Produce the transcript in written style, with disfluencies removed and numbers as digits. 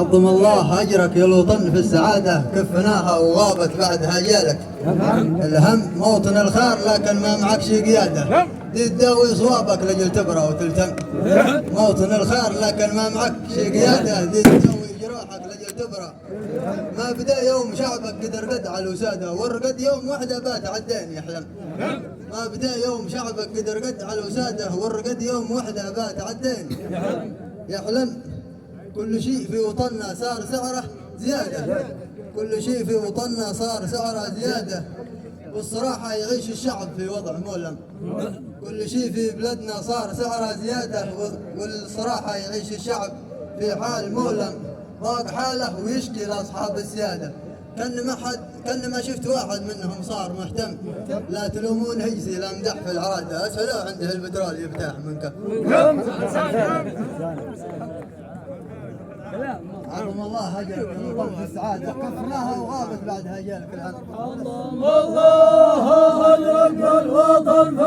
عظم الله أجرك يا الوطن في السعادة، كفناها وغابت بعدها جالك. الهم موطن الخير لكن ما معك شي قيادة، دي تداوي صوابك لجل تبرى وتلتم. موطن الخير لكن ما معك شي قيادة، دي تداوي جراحك لجل تبرى. ما بدا يوم شعبك قدر قد على الوسادة، والرقد يوم وحدة بات عالدين يحلم. ما بدا يوم شعبك قدر قد على الوسادة، والرقد يوم وحدة بات عالدين يحلم. كل شيء في وطننا صار سعره زيادة، كل شيء في وطننا صار سعره زيادة، والصراحة يعيش الشعب في وضع مؤلم. كل شيء في بلدنا صار سعره زيادة، والصراحة يعيش الشعب في حال مؤلم. ضاق حاله ويشكي لأصحاب السيادة، كان ما شفت واحد منهم صار مهتم. لا تلومون هيسي لا مدح في العرادة، اسألوه عنده البترول يفتح منك. عظم الله اجرك الوطن في السعاده، كفرناها وغابت بعدها جالك الهم. عظم الله اجرك الوطن في